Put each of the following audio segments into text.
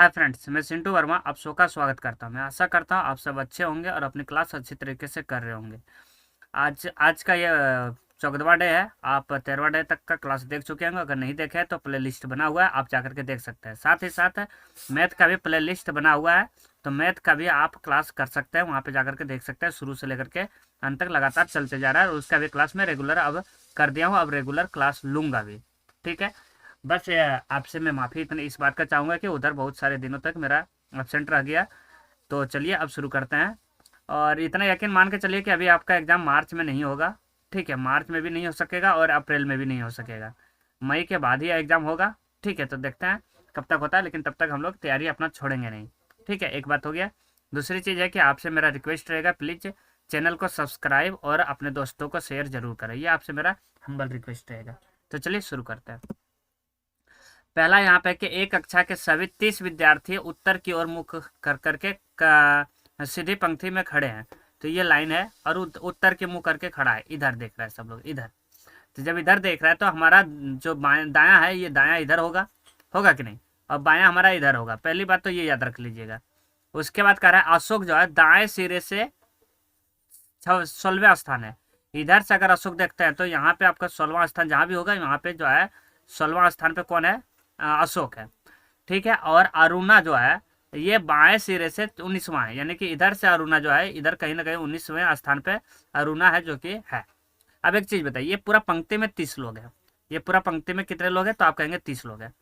Hi friends, मैं सिंटू वर्मा आप सबका स्वागत करता हूं। मैं आशा करता हूं आप सब अच्छे होंगे और अपनी क्लास अच्छी तरीके से कर रहे होंगे। आज आज का ये 14वां डे है। आप 13वां डे तक का क्लास देख चुके होंगे। अगर नहीं देखे हैं तो प्ले लिस्ट बना हुआ है, आप जाकर के देख सकते हैं। साथ ही साथ मैथ का भी प्ले लिस्ट बना हुआ है, तो मैथ का भी आप क्लास कर सकते हैं, वहाँ पे जाकर के देख सकते हैं। शुरू से लेकर के अंत तक लगातार चलते जा रहा है और उसका भी क्लास मैं रेगुलर अब कर दिया हूँ। अब रेगुलर क्लास लूँगा भी, ठीक है। बस आपसे मैं माफ़ी इतनी इस बात का चाहूँगा कि उधर बहुत सारे दिनों तक मेरा एब्सेंट रह गया। तो चलिए अब शुरू करते हैं। और इतना यकीन मान के चलिए कि अभी आपका एग्ज़ाम मार्च में नहीं होगा, ठीक है। मार्च में भी नहीं हो सकेगा और अप्रैल में भी नहीं हो सकेगा। मई के बाद ही एग्ज़ाम होगा, ठीक है। तो देखते हैं कब तक होता है, लेकिन तब तक हम लोग तैयारी अपना छोड़ेंगे नहीं, ठीक है। एक बात हो गया। दूसरी चीज़ है कि आपसे मेरा रिक्वेस्ट रहेगा, प्लीज़ चैनल को सब्सक्राइब और अपने दोस्तों को शेयर जरूर करें। ये आपसे मेरा हम्बल रिक्वेस्ट रहेगा। तो चलिए शुरू करते हैं। पहला यहाँ पे कि एक कक्षा के सभी 30 विद्यार्थी उत्तर की ओर मुख कर करके सीधी पंक्ति में खड़े हैं। तो ये लाइन है और उत्तर के मुंह करके खड़ा है, इधर देख रहा है सब लोग, इधर। तो जब इधर देख रहा है तो हमारा जो दाया है, ये दाया इधर होगा, होगा कि नहीं, और बाया हमारा इधर होगा। पहली बात तो ये याद रख लीजिएगा। उसके बाद कह रहा है अशोक जो है दाएं सिरे से 16वां स्थान है। इधर से अगर अशोक देखते हैं तो यहाँ पे आपका 16वां स्थान जहाँ भी होगा, यहाँ पे जो है 16वां स्थान पे कौन है? अशोक है, ठीक है। और अरुणा जो है ये बाएं सिरे से 19वां है, यानी कि इधर से अरुणा जो है इधर कहीं ना कहीं 19वें स्थान पे अरुणा है, जो कि है। अब एक चीज बताइए, ये पूरा पंक्ति में 30 लोग हैं। ये पूरा पंक्ति में कितने लोग हैं? तो आप कहेंगे 30 लोग हैं।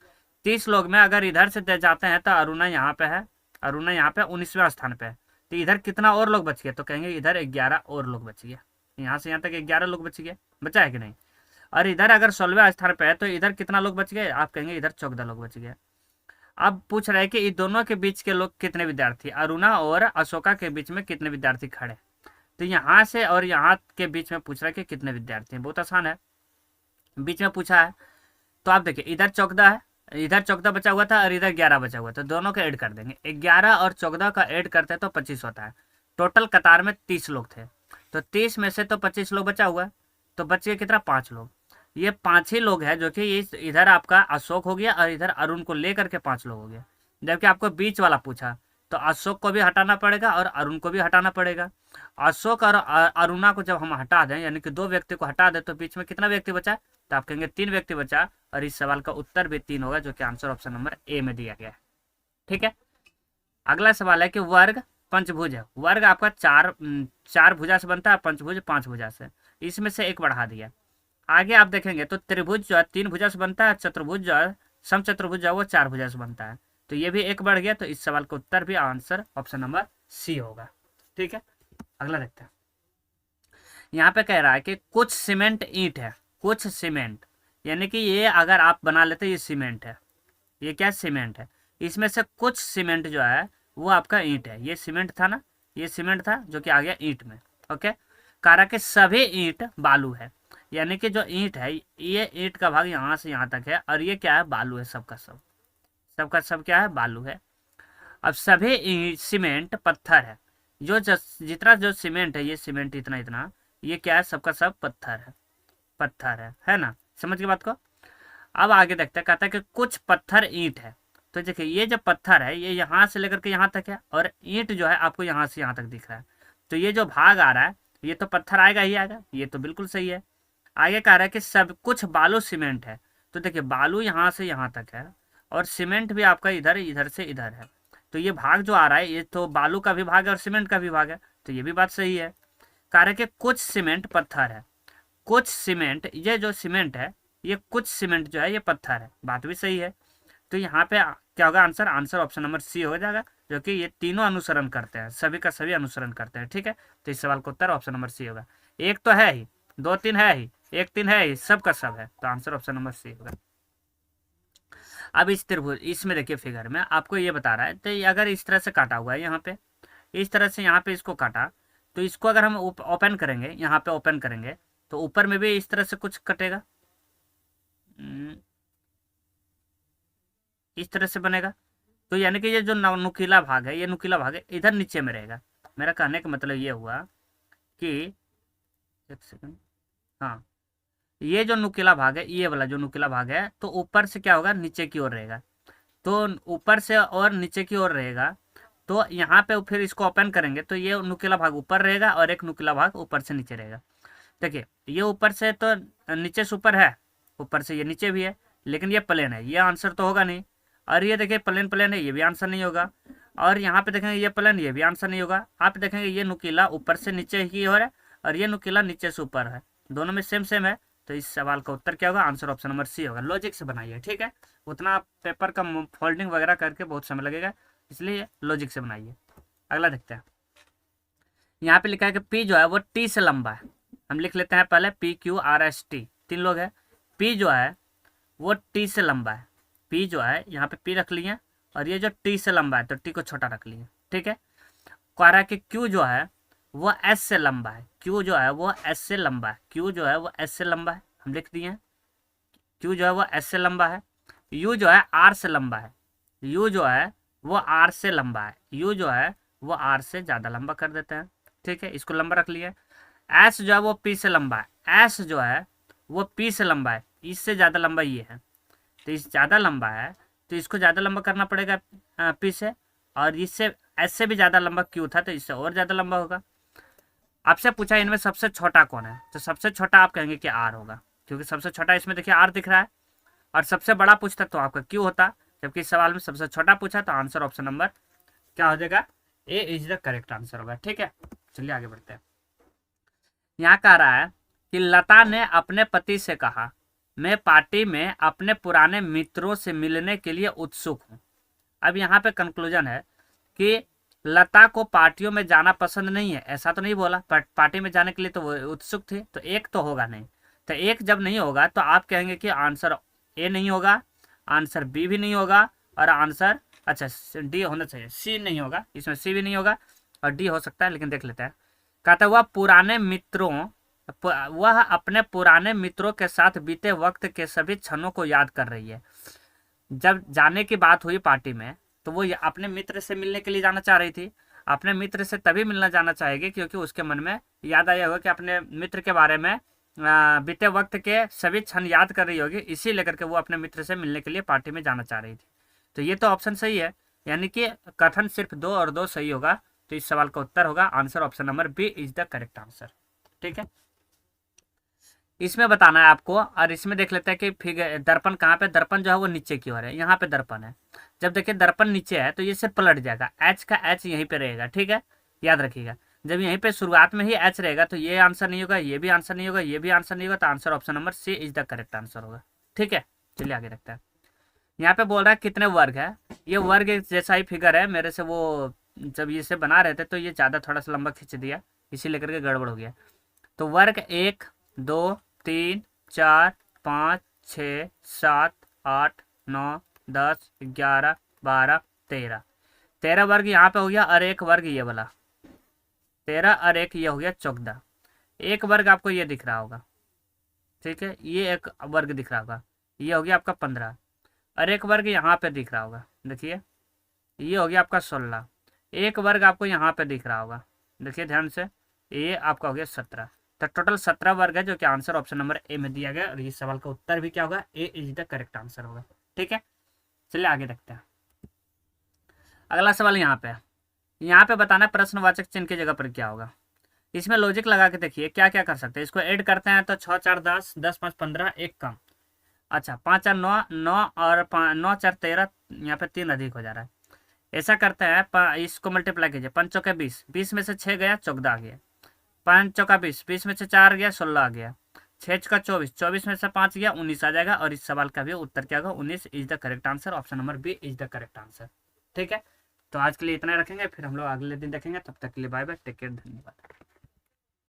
30 लोग में अगर इधर से जाते हैं तो अरुणा यहाँ पे है, अरुणा यहाँ पे 19वें स्थान पे है। तो इधर कितना और लोग बच गए? तो कहेंगे इधर 11 और लोग बच गए। यहाँ से यहाँ तक 11 लोग बच गए, बचा है कि नहीं? और इधर अगर 16वें स्थान पे है तो इधर कितना लोग बच गए? आप कहेंगे इधर 14 लोग बच गए। अब पूछ रहे हैं कि इन दोनों के बीच के लोग कितने विद्यार्थी, अरुणा और अशोका के बीच में कितने विद्यार्थी खड़े? तो यहाँ से और यहाँ के बीच में पूछ रहा है कि कितने विद्यार्थी हैं। बहुत आसान है, बीच में पूछा है। तो आप देखिए इधर 14 है, इधर 14 बचा हुआ था और इधर 11 बचा हुआ था। दोनों का ऐड कर देंगे, 11 और 14 का ऐड करते हैं तो 25 होता है। टोटल कतार में 30 लोग थे, तो 30 में से तो 25 लोग बचा हुआ है, तो बचे कितना? 5 लोग। ये 5 ही लोग हैं, जो कि इधर आपका अशोक हो गया और इधर अरुण को लेकर के 5 लोग हो गए। जबकि आपको बीच वाला पूछा तो अशोक को भी हटाना पड़ेगा और अरुण को भी हटाना पड़ेगा। अशोक और अरुणा को जब हम हटा दें, यानी कि 2 व्यक्ति को हटा दें, तो बीच में कितना व्यक्ति बचा? तो आप कहेंगे 3 व्यक्ति बचा। और इस सवाल का उत्तर भी 3 होगा, जो कि आंसर ऑप्शन नंबर ए में दिया गया है, ठीक है। अगला सवाल है कि वर्ग पंचभुज है। वर्ग आपका चार भुजा से बनता है, पंचभुज 5 भुजा से। इसमें से एक बढ़ा दिया। आगे आप देखेंगे तो त्रिभुज जो है 3 भुजा से बनता है, चतुर्भुज जो है समचतुर्भुज जो है वो 4 भुजा से बनता है। तो ये भी एक बढ़ गया, तो इस सवाल का उत्तर भी आंसर ऑप्शन नंबर सी होगा, ठीक है। अगला देखते हैं। यहाँ पे कह रहा है कि कुछ सीमेंट ईंट है, कुछ सीमेंट, यानी कि ये अगर आप बना लेते ये सीमेंट है। ये क्या? सीमेंट है। इसमें से कुछ सीमेंट जो है वो आपका ईंट है। ये सीमेंट था ना, ये सीमेंट था जो कि आ गया ईंट में, ओके। कारा के सभी ईंट बालू है, यानी कि जो ईंट है ये ईंट का भाग यहाँ से यहाँ तक है, और ये क्या है? बालू है। सबका सब, सबका सब क्या है? बालू है। अब सभी सीमेंट पत्थर है। जितना जो सीमेंट है, ये सीमेंट इतना इतना, ये क्या है? सबका सब पत्थर है, पत्थर है ना? समझ गए बात को? अब आगे देखते हैं, कहता है कि कुछ पत्थर ईंट है। तो देखिए ये जो पत्थर है ये यहाँ से लेकर के यहाँ तक है, और ईंट जो है आपको यहाँ से यहाँ तक दिख रहा है। तो ये जो भाग आ रहा है ये तो पत्थर आएगा ही आएगा, ये तो बिल्कुल सही है। आगे कह रहा है कि सब कुछ बालू सीमेंट है। तो देखिए बालू यहाँ से यहाँ तक है, और सीमेंट भी आपका इधर इधर से इधर है। तो ये भाग जो आ रहा है ये तो बालू का भी भाग है और सीमेंट का भी भाग है, तो ये भी बात सही है। कह रहा है कि कुछ सीमेंट पत्थर है। कुछ सीमेंट, ये जो सीमेंट है ये कुछ सीमेंट जो है ये पत्थर है, बात भी सही है। तो यहाँ पे क्या होगा? Answer answer option number C हो जाएगा, जो कि ये तीनों अनुसरण करते हैं, सभी का सभी अनुसरण करते हैं, ठीक है। तो इस सवाल का उत्तर ऑप्शन नंबर सी होगा। एक तो है ही, 2 3 है ही, 1 3 है ही, सब का सब है, तो आंसर ऑप्शन नंबर सी होगा। अब इस त्रिभुज, इसमें देखिए फिगर में आपको ये बता रहा है, तो अगर इस तरह से काटा हुआ है यहाँ पे, इस तरह से यहाँ पे इसको काटा, तो इसको अगर हम ओपन करेंगे, यहाँ पे ओपन करेंगे, तो ऊपर में भी इस तरह से कुछ कटेगा, इस तरह से बनेगा। तो यानी कि ये जो नुकीला भाग है, ये नुकीला भाग है इधर नीचे में रहेगा। मेरा कहने का मतलब ये हुआ कि, एक सेकंड, हाँ, ये जो नुकीला भाग है, ये वाला जो नुकीला भाग है, तो ऊपर से क्या होगा? नीचे की ओर रहेगा। तो ऊपर से और नीचे की ओर रहेगा। तो यहाँ पे फिर इसको ओपन करेंगे तो ये नुकीला भाग ऊपर रहेगा और एक नुकीला भाग ऊपर से नीचे रहेगा। देखिए ये ऊपर से तो नीचे से ऊपर है, ऊपर से ये नीचे भी है, लेकिन ये प्लेन है, ये आंसर तो होगा नहीं। और ये देखिए प्लेन प्लेन है, ये भी आंसर नहीं होगा। और यहाँ पे देखेंगे ये प्लेन, ये भी आंसर नहीं होगा। आप देखेंगे ये नुकीला ऊपर से नीचे की ओर है और ये नुकीला नीचे से ऊपर है, दोनों में सेम सेम है। तो इस सवाल का उत्तर क्या होगा? आंसर ऑप्शन नंबर सी होगा। लॉजिक से बनाइए, ठीक है। उतना पेपर का फोल्डिंग वगैरह करके बहुत समय लगेगा, इसलिए लॉजिक से बनाइए। अगला देखते हैं। यहाँ पे लिखा है कि पी जो है वो टी से लंबा है। हम लिख लेते हैं पहले P Q R S T, 3 लोग हैं। पी जो है वो टी से लंबा है। पी जो है यहाँ पे पी रख लिए और ये जो टी से लंबा है तो टी को छोटा रख लिए, ठीक है। कह रहा है कि क्यू जो है वो एस से लंबा है। क्यू जो है वो एस से लंबा है। क्यू जो है वो एस से लंबा है, हम लिख दिए हैं। क्यू जो है वो एस से लंबा है। यू जो है आर से लंबा है। यू जो है वो आर से लंबा है। यू जो है वो आर से ज़्यादा लंबा कर देते हैं, ठीक है। इसको लंबा रख लिए। एस जो है वो पी से लंबा है। एस जो है वो पी से लंबा है, इससे ज़्यादा लंबा ये है। तो इस ज़्यादा लंबा है तो इसको ज़्यादा लंबा करना पड़ेगा पी से, और इससे एस से भी ज़्यादा लंबा क्यू था तो इससे और ज़्यादा लंबा होगा। आपसे पूछा इनमें सबसे छोटा कौन है, तो सबसे छोटा आप कहेंगे कि आर होगा, क्योंकि सबसे छोटा इसमें देखिए आर दिख रहा है। और सबसे बड़ा पूछता तो आपका क्यू होता, जबकि इस सवाल में सबसे छोटा पूछा तो आंसर ऑप्शन नंबर क्या हो जाएगा? ए इज द करेक्ट आंसर होगा, ठीक है। चलिए आगे बढ़ते हैं। यहाँ कह रहा है कि लता ने अपने पति से कहा, मैं पार्टी में अपने पुराने मित्रों से मिलने के लिए उत्सुक हूँ। अब यहाँ पे कंक्लूजन है कि लता को पार्टियों में जाना पसंद नहीं है, ऐसा तो नहीं बोला। पार्टी में जाने के लिए तो वो उत्सुक थे, तो एक तो होगा नहीं। तो एक जब नहीं होगा तो आप कहेंगे कि आंसर ए नहीं होगा, आंसर बी भी नहीं होगा, और आंसर अच्छा डी होना चाहिए। सी नहीं होगा, इसमें सी भी नहीं होगा और डी हो सकता है, लेकिन देख लेते हैं। कहता हुआ पुराने मित्रों, वह अपने पुराने मित्रों के साथ बीते वक्त के सभी क्षणों को याद कर रही है। जब जाने की बात हुई पार्टी में तो वो अपने मित्र से मिलने के लिए जाना चाह रही थी। अपने मित्र से तभी मिलना जाना चाहेगी क्योंकि उसके मन में याद आया होगा कि अपने मित्र के बारे में बीते वक्त के सभी क्षण याद कर रही होगी, इसी लेकर के वो अपने मित्र से मिलने के लिए पार्टी में जाना चाह रही थी। तो ये तो ऑप्शन सही है, यानी कि कथन सिर्फ 2 और 2 सही होगा। तो इस सवाल का उत्तर होगा answer option number B is the correct answer, ठीक है। इसमें बताना है आपको, और इसमें देख लेते हैं कि फिगर दर्पण कहाँ पे, दर्पण जो है वो नीचे की ओर है, यहाँ पे दर्पण है। जब देखिए दर्पण नीचे है तो ये सिर्फ पलट जाएगा, एच का एच यहीं पे रहेगा, ठीक है, याद रखिएगा। जब यहीं पे शुरुआत में ही एच रहेगा तो ये आंसर नहीं होगा, ये भी आंसर नहीं होगा, ये भी आंसर नहीं होगा, तो answer option number C is the correct answer होगा, ठीक है। चलिए आगे रखते हैं। यहाँ पे बोल रहा है कितने वर्ग है। ये वर्ग जैसा ही फिगर है मेरे से, वो जब ये से बना रहे थे तो ये ज़्यादा थोड़ा सा लंबा खींच दिया, इसी लेकर के गड़बड़ हो गया। तो वर्ग 1 2 3 4 5 6 7 8 9 10 11 12 13 13 वर्ग यहाँ पे हो गया, और एक वर्ग ये वाला 13 और एक ये हो गया 14। एक वर्ग आपको ये दिख रहा होगा, ठीक है, ये एक वर्ग दिख रहा होगा, ये हो गया आपका 15। और एक वर्ग यहाँ पे दिख रहा होगा, देखिए ये हो गया आपका 16। एक वर्ग आपको यहाँ पे दिख रहा होगा, देखिए ध्यान से, ये आपका हो गया 17। तो टोटल 17 वर्ग है, जो कि आंसर ऑप्शन नंबर ए में दिया गया, और इस सवाल का उत्तर भी क्या होगा? ए इज द करेक्ट आंसर होगा, ठीक है। चलिए आगे देखते हैं। अगला सवाल यहाँ पे है। यहाँ पे बताना प्रश्नवाचक चिन्ह की जगह पर क्या होगा। इसमें लॉजिक लगा के देखिए क्या क्या कर सकते हैं। इसको ऐड करते हैं तो 6 4 10, 10 5 15, एक कम। अच्छा 5 4 9, 9 और 9 4 13, यहाँ पे 3 अधिक हो जा रहा है। ऐसा करते हैं, इसको मल्टीप्लाई कीजिए। 5 चौके 20, 20 में से 6 गया 14 आ गया। 5 चौका 20, 20 में से 4 गया 16 आ गया। 6 चौका 24, 24 में से 5 गया 19 आ जाएगा। और इस सवाल का भी उत्तर क्या होगा? 19 is the correct answer, option number B is the correct answer, ठीक है। तो आज के लिए इतना रखेंगे, फिर हम लोग अगले दिन देखेंगे। तब तक के लिए बाय बाय, टेक केयर, धन्यवाद।